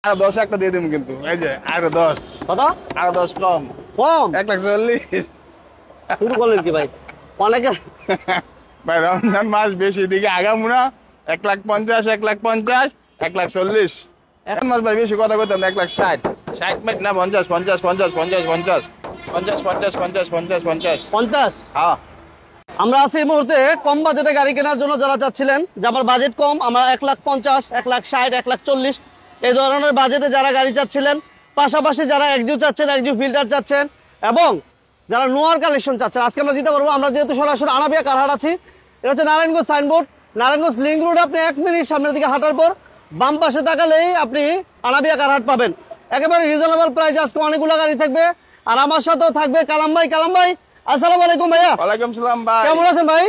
আর 10 একটা দিয়ে দিম কিন্তু এই যে আর 10 কত আর 10 কম কম 140 শুরু করলেন কি ভাই অনেকে ভাই রমজান মাস বেশি দিকে আগামু না 150 150 140 এখন মাস ভাই বেশি কথা কইতাম 160 60 মিনিট না 50 50 50 50 50 50 50 50 50 50 50 হ্যাঁ আমরা আছি এই মুহূর্তে কম বাজেটে গাড়ি কেনার জন্য যারা চাচ্ছিলেন যে আমার বাজেট কম আমরা 150 160 140 এই ধরনের বাজেটে যারা গাড়ি চাচ্ছিলেন পাশাপাশি যারা একজু চাচ্ছেন একজু ফিল্টার চাচ্ছেন এবং যারা নোয়ার কালেকশন চাচ্ছেন আজকে আমরা দিতে পারবো আমরা যেহেতু সরাসরি আনাবিয়া কারহাট আছি এটা হচ্ছে Narayanganj signboard Narayanganj link road আপনি 1 মিনিট সামনের দিকে হাঁটার পর বাম পাশে তাকালেই আপনি আনাবিয়া কারহাট পাবেন একেবারে রিজনেবল প্রাইস আজকে অনেকগুলো গাড়ি থাকবে আর আমার সাথেও থাকবে কালাম ভাই আসসালামু আলাইকুম ভাইয়া ওয়ালাইকুম সালাম ভাই কেমন আছেন ভাই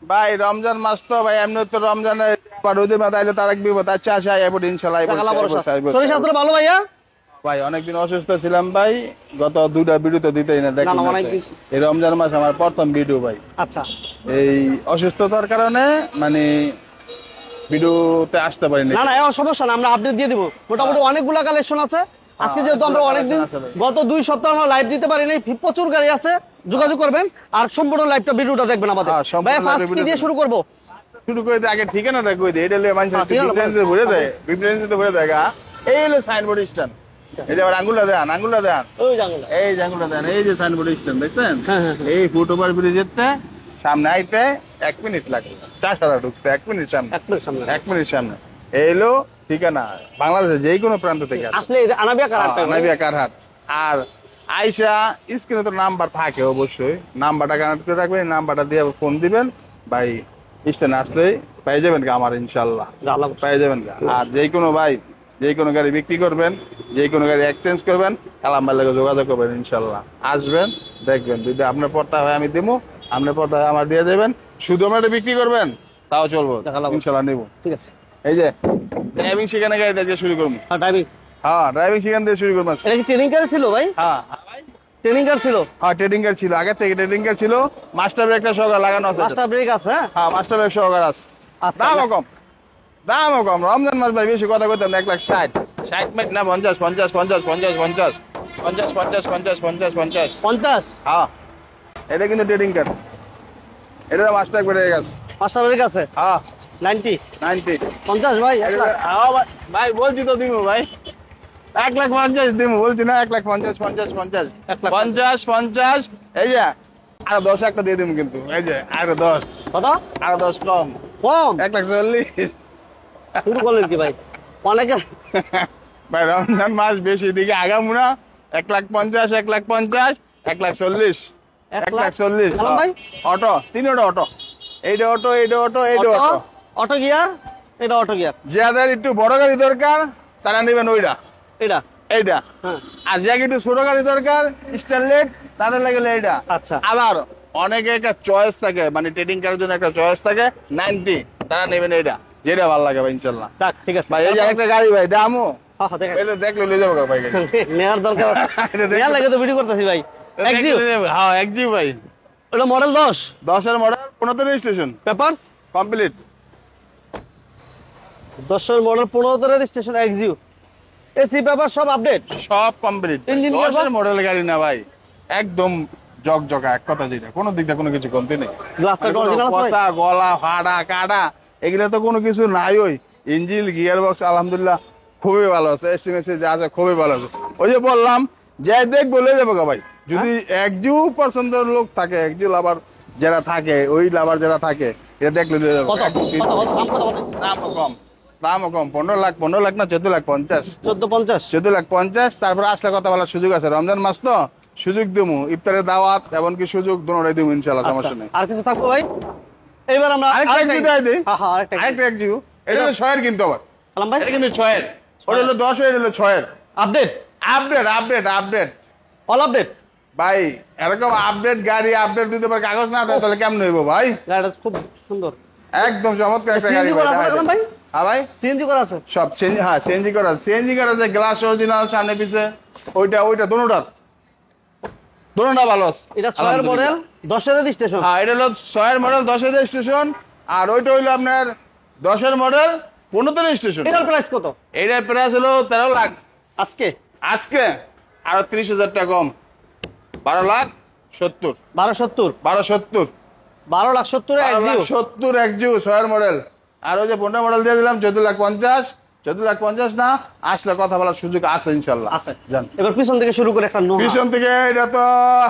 ভাই রমজান মাস তো ভাই এমনি তো রমজানে রোদে মাথা আইলে তারাক বিপদ আচ্ছা আসা এবার ইনশাআল্লাহ শরীর স্বাস্থ্য ভালো ভাইয়া ভাই অনেকদিন অসুস্থ ছিলাম ভাই গত দুইটা ভিডিও তো দিতেই না দেখেন এই রমজান মাস আমার প্রথম ভিডিও ভাই আচ্ছা এই অসুস্থতার কারণে মানে ভিডিওতে আসতে পারিনি না সমস্যা না আমরা আপডেট দিয়ে দিব মোটামুটি অনেকগুলা কালেকশন আছে আজকে যেহেতু আমরা অনেকদিন গত 2 সপ্তাহ আমরা লাইভ দিতে পারি নাই প্রচুর গাড়ি আছে যোগাযোগ করবেন আর সম্পূর্ণ লাইভটা ভিডিওটা দেখবেন আমাদের ভাই ফার্স্ট কি দিয়ে শুরু করব শুরু করে আগে ঠিকানাটা কই দে এটা লয়ে মানুষ বিজনেসে ভরে যায় বিজনেসে ভরে যায় এই হলো সাইনবোর্ড স্ট্যান্ড এই যে আঙ্গুলটা দেন এই জাঙ্গুলটা দেন এই যে সাইনবোর্ড স্ট্যান্ড দেখছেন এই ফুটওভার ব্রিজেতে সামনে আইতে 1 মিনিট লাগে চাষারা ঢুকতে 1 মিনিট সামনে 1 মিনিট সামনে এই হলো ঠিকানা বাংলাদেশে যে কোনো প্রান্ত থেকে আসলে আনাবিয়া কারহাট আর আইসা স্ক্রিনে তো নাম্বার থাকে অবশ্যই নাম্বারটা কানেক্ট করে রাখবেন নাম্বারটা দিয়ে ফোন দিবেন ভাই স্ট্যান্ড আসলেই পেয়ে যাবেন আমার ইনশাল্লাহ পেয়ে যাবেন আর যে কোনো ভাই যে কোনো গাড়ি বিক্রি করবেন যে কোনো গাড়ি এক্সচেঞ্জ করবেন কালাম ভাইয়ের লাগে যোগাযোগ করবেন ইনশাল্লাহ আসবেন দেখবেন যদি আপনার পড়তা হয় আমি দেবো আপনার পড়তা হয় আমার দিয়ে যাবেন শুধু আমরা বিক্রি করবেন তাও চলবো ইনশাল্লাহ নেবো ঠিক আছে এই যে ড্রাইভিং শেখানো গাড়ি দিয়ে শুরু করবো ড্রাইভিং শেখান দিয়ে শুরু করবো এটা কি ট্রেনিং কার ছিল ভাই ট্রেনিং কার ছিল ট্রেনিং কার ছিল আগে থেকে ট্রেনিং কার ছিল মাস্টার ব্রেকটা সহকারে লাগানো আছে মাস্টার ব্রেক আছে মাস্টার ব্রেক সহকারে আছে দামও কম রমজান মাস ভাই বেশি কথা কইতাম 160 60 মিনিট না 50 50 50 50 50 50 50 50 50 50 50 হ্যাঁ এটা কিন্তু ট্রেনিং কার এটা মাস্টার ব্রেক আছে মাস্টার ব্রেক আছে 90 50 ভাই ভাই বলছি তো দিমু ভাই 1,50,000 দিমু বলছি না 1,50,000 50 50 এই যে আর 10 একটা দিয়ে দিমু কিন্তু এই যে আর 10 কত আর 10 কম 1,40 শুরু করলেন কি ভাই অনেকে ভাই রমজান মাস বেশি দিকে আগামু না 1,50,000 1,50,000 1,40 1,40 ভাই অটো তিনটা অটো এইটা অটো অটো গিয়ার এটা অটো গিয়ার যাদের একটু বড় গাড়ি দরকার তারা নেবেন ওইটা এইটা আর যাকে একটু ছোট গাড়ি দরকার স্টারলেট তাদের লাগে এইটা আচ্ছা আবার অনেকে একটা চয়েস থাকে মানে ট্রেডিং করার জন্য একটা চয়েস থাকে 90 তারা নেবেন এইটা যেটা ভালো লাগে ভাই ইনশাআল্লাহ ঠিক আছে ভাই এই যে একটা গাড়ি ভাই দামও দেখলে লয়ে যাবো ভাই নেয়ার দরকার নেয়ার লাগে তো ভিডিও করতেছি ভাই একজিউ ভাই এটা মডেল 10 এর মডেল 15 রেজিস্ট্রেশন পেপারস কমপ্লিট 10 এর মডেল 15 রেজিস্ট্রেশন একজিউ এসি পেপার সব আপডেট সব কমপ্লিট ইঞ্জিন মডেল গাড়ি না ভাই একদম জকজকা এক কথা যেটা কোনো দিক দিয়ে কোনো কিছু কমতি নেই গ্লাসটা অরিজিনাল আছে পচা গলা ফাড়া কাটা এগুলা তো কোনো কিছু নাই ওই ইঞ্জিন গিয়ার বক্স আলহামদুলিল্লাহ খুবই ভালো আছে এসটিমেসি যা আছে খুবই ভালো আছে ওই যে বললাম যে দেখ বলে যাবো ভাই যদি একজিউ পছন্দের লোক থাকে একজিউ লাভার যারা থাকে ওই লাভার যারা থাকে এটা দেখলে দামও কম 15 লাখ না 14,50,000 14,50,000 তারপরে আসলে কথা বলার সুযোগ আছে রমজান মাস তো সুযোগ দেবো ইফতারের দাওয়াত এমনকি সুযোগ দোনোটাই দেবো ইনশাআল্লাহ সমস্যা নেই আর কিছু থাকবো ভাই এইবার আমরা আরেকটা একজিউ এটা হলো 6 এর কিন্তু আবার ভাই এটা কিন্তু 6 এর ওটা হলো 10 এর হলো 6 এর আপডেট অল আপডেট ভাই এরকম আপডেট গাড়ি আপডেট দিতে পারে কাগজ না তাহলে কেমন হইব ভাই গাড়িটা খুব সুন্দর একদম চমৎকার একটা গাড়ি ভাই ভাই সিএনজি করা আছে সব সিএনজি করা আছে গ্লাস অরিজিনাল সামনে পিছে ওইটা দোনোটা ভালো আছে এটা 6 এর মডেল 10 এর রেজিস্ট্রেশন এটা হলো 6 এর মডেল 10 এর রেজিস্ট্রেশন আর ওইটা হইলো আপনার 10 এর মডেল 15 রেজিস্ট্রেশন। এটার প্রাইস কত? এটার প্রাইস হলো 13 লাখ। আজকে আজকে আরো 30,000 টাকা কম, 12,70,000। 1270, 12,70,000, 12,70,000 একজিও। 12,70,000 একজিও 6 মডেল। আর ওই যে 15 মডেল দিয়ে দিলাম 14,50,000। 14,50,000 না আসলে কথা বলার সুযোগ আছে ইনশাল্লাহ। আছে। জান এবার পিছন থেকে শুরু করে একটা নোহা। পিছন থেকে এটা তো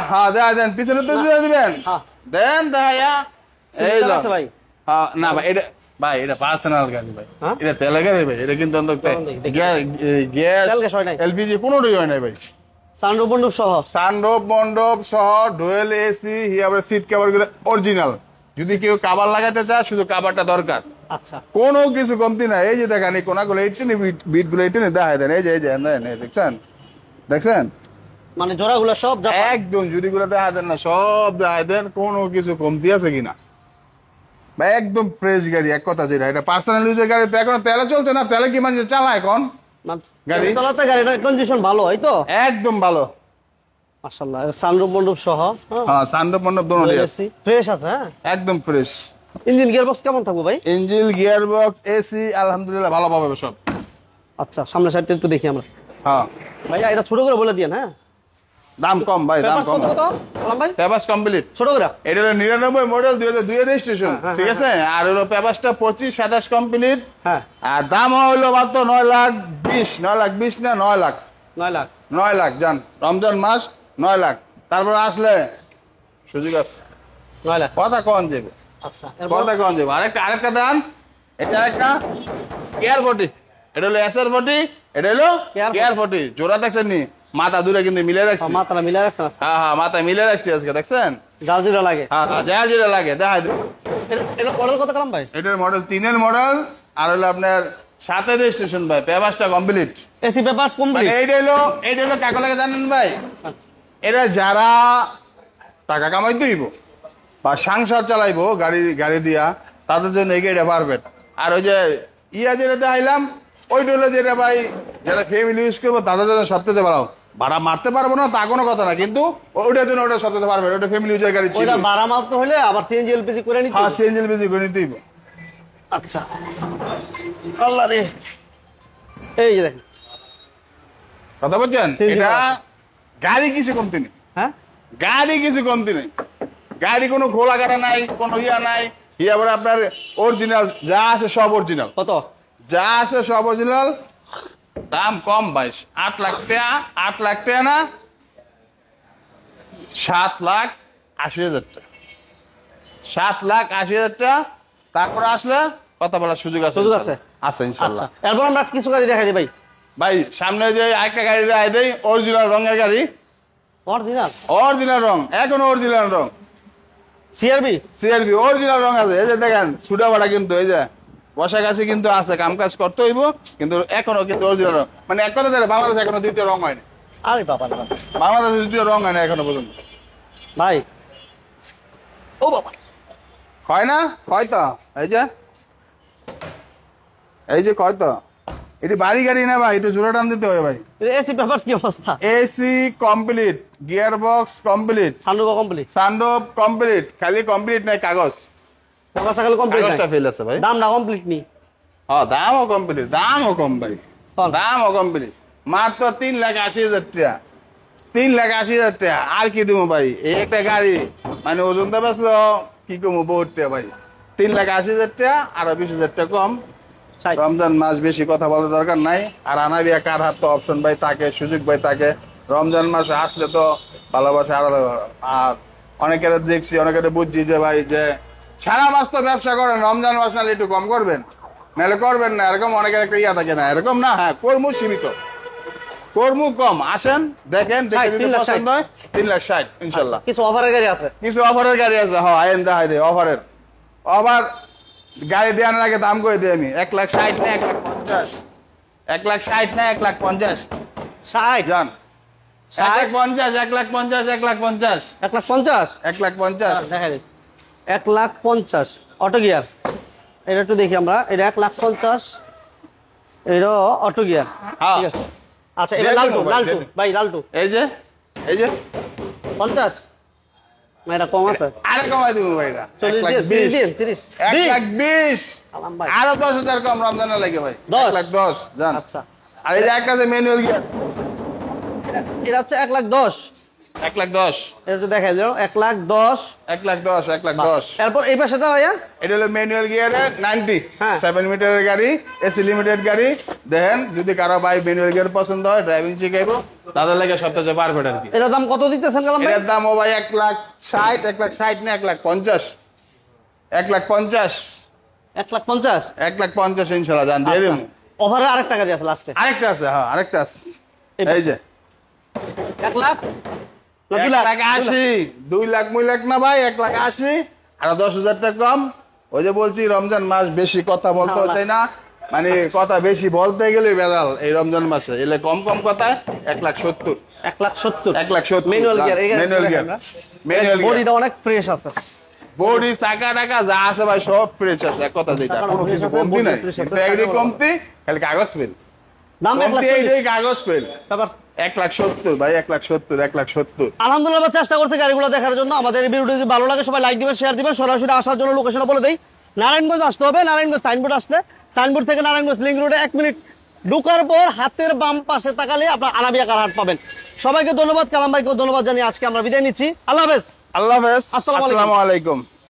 হ্যাঁ দেন পিছনে তো দিয়ে দিবেন। হ্যাঁ। দেন দেখাইয়া এই সিস্টেম দাও। আছে ভাই। হ্যাঁ না ভাই এটা পার্সোনাল গাড়ি ভাই। হ্যাঁ? এটা তেলে গাড়ি ভাই, এটা কিন্তু অন্তত দেখি। গ্যাস তেল গ্যাস হয় নাই। এলপিজি কোনোটাই হয় নাই ভাই। সানরুফ মন্ডপ সহ। সানরুফ মন্ডপ সহ ডুয়েল এসি হিয়াবার সিট কভার গুলো অরিজিনাল। যদি কেউ কাভার লাগাতে চায় শুধু কাভারটা দরকার, আচ্ছা। কোনো কিছু কমতি নাই। এই যে দেখেন এই কোনাগুলো এইটেনে বিট গুলো এইটেনে দেখায় দেন। এই যে দেখছেন দেখছেন মানে জোড়াগুলো সব জাপান। একদম জুড়ি গুলো দেখা দেন না, সব দেখায় দেন কোনো কিছু কমতি আছে কিনা ভাই। একদম ফ্রেশ গাড়ি, এক কথা যেটা এটা পার্সোনাল ইউজের গাড়ি। তো এখন তেলে চলছে না, তেলে কি মানুষ চালায় এখন গাড়ি? চালাতে গাড়িটার কন্ডিশন ভালো হয় তো একদম ভালো মাশাআল্লাহ। সানরুফ মন্ডপ সহ। হ্যাঁ সানরুফ মন্ডপ দোনোটাই আছে, ফ্রেশ আছে। হ্যাঁ একদম ফ্রেশ। ইঞ্জিন গিয়ারবক্স কেমন থাকবে ভাই? ইঞ্জিন গিয়ারবক্স এসি আলহামদুলিল্লাহ ভালো পাবে সব। আচ্ছা সামনের সাইডটা একটু দেখি আমরা। হ্যাঁ ভাইয়া এটা ছোট করে বলে দিয়েন। হ্যাঁ দাম কম ভাই, দাম পেপারস কম। কত কত বললাম ভাই? পেপারস কমপ্লিট ছোট করে। এটা হলো 99 মডেল 2002 এর রেজিস্ট্রেশন, ঠিক আছে। আর হলো পেপারসটা 25-27 কমপ্লিট। হ্যাঁ আর দাম হলো মাত্র 9,20,000। 9,20,000 না 9 লাখ। 9 লাখ। 9 লাখ জান, রমজান মাস 9 লাখ। তারপর আসলে সুযোগ আছে, 9 লাখ। কথা কন যাবে, আচ্ছা কথা কন যাবে। আরেকটা দান, এটা একটা কেয়ার 40, এটা হলো এসআর 40, এটা হলো কেয়ার 40। জোড়া দেখছেন নি? মাথা দুটো কিন্তু মিলে রাখছি। মাথাটা মিলা রাখছেন আজকে। হ্যাঁ হ্যাঁ মাথা মিলে রাখছি আজকে, দেখছেন? জার্জিরা লাগে। হ্যাঁ হ্যাঁ যা যেটা লাগে দেখাই দেব। এটা মডেল কত কালাম ভাই? এটার মডেল 3 এর মডেল, আর হলো আপনার 7 এর রেজিস্ট্রেশন ভাই। পেপারসটা কমপ্লিট, এসি পেপারস মানে কমপ্লিট। এইটা হলো কাকে লাগে জানেন ভাই? এটা যারা টাকা কামাইতে হইব বা সংসার চালাইবো গাড়ি দিয়া, তাদের জন্য এই গাড়িটা পারবেন। আর ওই যে যেটা দেখাইলাম ওইটা হলো যেটা ভাই যারা ফ্যামিলি ইউজ করবো তাদের জন্য সবথেকে ভালো। ভাড়া মারতে পারবো না তা কোনো কথা না, কিন্তু ওইটার জন্য ওটা সবথেকে পারবেন। ওটা ফ্যামিলি ইউজের গাড়ি ছিল। ওইটা ভাড়া মারতে হলে আবার সিএনজি এলপিজি করে নিতে। হ্যাঁ সিএনজি এলপিজি করে নিতে হইব। আচ্ছা আল্লাহ রে, এই যে দেখেন কথা বলছেন? CNG এটা করা। গাড়ি কিছু কমতি নেই, হ্যাঁ গাড়ি কিছু কমতি নেই। গাড়ি কোনো খোলা কাটা নাই, কোনো নাই। আবার আপনার অরিজিনাল যা আছে সব অরিজিনাল। কত? যা আছে সব অরিজিনাল। দাম কম ভাই, 8 লাখ টাকা। 8 লাখ টাকা না, 7,80,000 টাকা। 7,80,000 টাকা। তারপর আসলে কথা বলার সুযোগ আছে, সুযোগ আছে? আছে ইনশাআল্লাহ। আচ্ছা এরপর আমরা কিছু গাড়ি দেখাই দিই ভাই। ভাই সামনে যে আরেকটা গাড়ি দেখাই দেই, অরিজিনাল রঙের গাড়ি। অরিজিনাল অরিজিনাল রং, এখনো অরিজিনাল রং। সিআরবি সিআরবি অরিজিনাল রং আছে। এই যে দেখেন সুডা বাড়া কিন্তু এই যে বসা কাছে কিন্তু আছে, কাম কাজ করতে হইব, কিন্তু এখনো কিন্তু অরিজিনাল রং। মানে এক কথা ধরে বাংলাদেশে এখনো দ্বিতীয় রং হয়নি। আরে বাবা রে বাবা। বাংলাদেশে দ্বিতীয় রং হয় না এখনো পর্যন্ত। ভাই ও বাবা হয় না? হয়তো এই যে কয়তো এটি বাড়ি গাড়ি না ভাই, একটু জোড়া টান দিতে হবে ভাই। এসি পেপারস কি অবস্থা? AC complete, gear box complete, sunroof complete. Sunroof complete, খালি কমপ্লিট নাই কাগজ। পেপারসটা খালি কমপ্লিট কাগজটা ফেল আছে ভাই। দামটা কমপ্লিট নি। হ্যাঁ দামও কমপ্লিট, দামও কম ভাই, কম। দামও কমপ্লিট। মাত্র 3,80,000 টাকা। 3,80,000 টাকা। আর কি দিব ভাই? এই একটা গাড়ি মানে ওজন তো বেসলো কি কমো বহুত টাকা ভাই। 3,80,000 টাকা, আরো 20,000 টাকা কম। ষাট। রমজান মাস বেশি কথা বলার দরকার নাই। আর আনাবিয়া কার হাত তো অপশন ভাই থাকে, সুযোগ ভাই থাকে। রমজান মাসে আসলে তো ভালোবাসা আলাদা। আর অনেকের দেখছি, অনেকের বুঝছি যে ভাই যে সারা মাস তো ব্যবসা করেন, রমজান মাস নাহলে একটু কম করবেন, নাহলে করবেন না, এরকম অনেকের একটা থাকে না, এরকম না। হ্যাঁ কর্ম সীমিত, কর্ম কম। আসেন দেখেন, দেখে যদি 3,60,000 পছন্দ হয় 3,60,000 ইনশাল্লাহ। কিছু অফারের গাড়ি আছে? কিছু অফারের গাড়ি আছে। হ্যাঁ আইন দেখাই দে অফারের। অফার গাড়ি দেওয়ার আগে দাম করে দিই আমি। 1,60,000 না 1,50,000? 1,60,000 না 1,50,000? 60 জান 60 1,50,000, 1,50,000, 1,50,000, 1,50,000 1,50,000। দেখা যায় 1,50,000 অটো গিয়ার। এটা একটু দেখি আমরা। এটা 1,50,000, এটা অটো গিয়ার। হ্যাঁ। ঠিক আছে। আচ্ছা এবার দিয়ে লালটু দেবো ভাই, লালটু দিয়ে দেবো। ভাই লালটু এই যে 50 না এটা কম আছে, আরে কমাই দিব ভাই, এটা 40 দিয়ে 30 দিন 30 1,20,000 আলাম ভাই। আরো 10,000 কম রমজানে লাগে ভাই, 10 1,10,000 জান। আচ্ছা আর এই যে একটা যে ম্যানুয়াল গিয়ার, এটা হচ্ছে 1,10,000, 1,10,000 এটা একটু দেখাই দাও, 1,10,000। 1,10,000 এরপর এই পাশেটা ভাইয়া এটা হলো ম্যানুয়াল গিয়ারের 90 হ্যাঁ। 7 মিটারের গাড়ি, এসি লিমিটেড গাড়ি। দেখেন যদি কারো ভাই ম্যানুয়াল গিয়ার পছন্দ হয়, ড্রাইভিং শিখাইবো, তাদের লাগে সবচেয়ে পারফেক্ট আর কি। এটার দাম কত দিতেছেন কালাম ভাই? এটার দাম ও ভাই 1,60,000, 1,60,000 না 1,50,000, 1,50,000, 1,50,000 1,50,000 ইনশাআল্লাহ জান দিয়ে দেবো। ওভারে আরেকটা গাড়ি আছে লাস্টে, আরেকটা আছে, হ্যাঁ আরেকটা আছে, এই এই যে 1 লাখ না 2 লাখ? 1,80,000, 2 লাখ 2 লাখ না ভাই, 1,80,000 আর 10,000 টাকা কম। ওই যে বলছি রমজান মাস বেশি কথা বলতে হচ্ছে না, মানে কথা বেশি বলতে গেলে বেদাল এই রমজান মাসে এলে কম কম কথা 1,70,000, 1,70,000 1,70,000 manual gear, manual gear, manual gear. বডিটা অনেক ফ্রেশ আছে, বডি চাকা টাকা যা আছে ভাই সব ফ্রেশ আছে, এক কথা যেটা কোনো কিছু কমতি নাই, কিন্তু একদিকে কমতি খালি কাগজ ফেল, দাম 1,40,000। এইটাই কাগজ ফেল। তারপর 1,70,000 ভাই, 1,70,000, 1,70,000। আলহামদুলিল্লাহ আমরা চেষ্টা করছি গাড়িগুলো দেখার জন্য। আমাদের এই ভিডিওটি যদি ভালো লাগে সবাই লাইক দিবেন, শেয়ার দিবেন। সরাসরি আসার জন্য লোকেশনটা বলে দেই, নারায়ণগঞ্জ আসতে হবে। নারায়ণগঞ্জ সাইনবোর্ড আসলে, সাইনবোর্ড থেকে নারায়ণগঞ্জ লিংক রোডে 1 মিনিট ঢোকার পর হাতের বাম পাশে তাকালে আপনার আনাবিয়া কারহাট পাবেন। সবাইকে ধন্যবাদ, কালাম ভাইকেও ধন্যবাদ জানিয়ে আজকে আমরা বিদায় নিচ্ছি। আল্লাহ হাফেজ। আল্লাহ হাফেজ, আসসালামু আলাইকুম। আসসালামু আলাইকুম।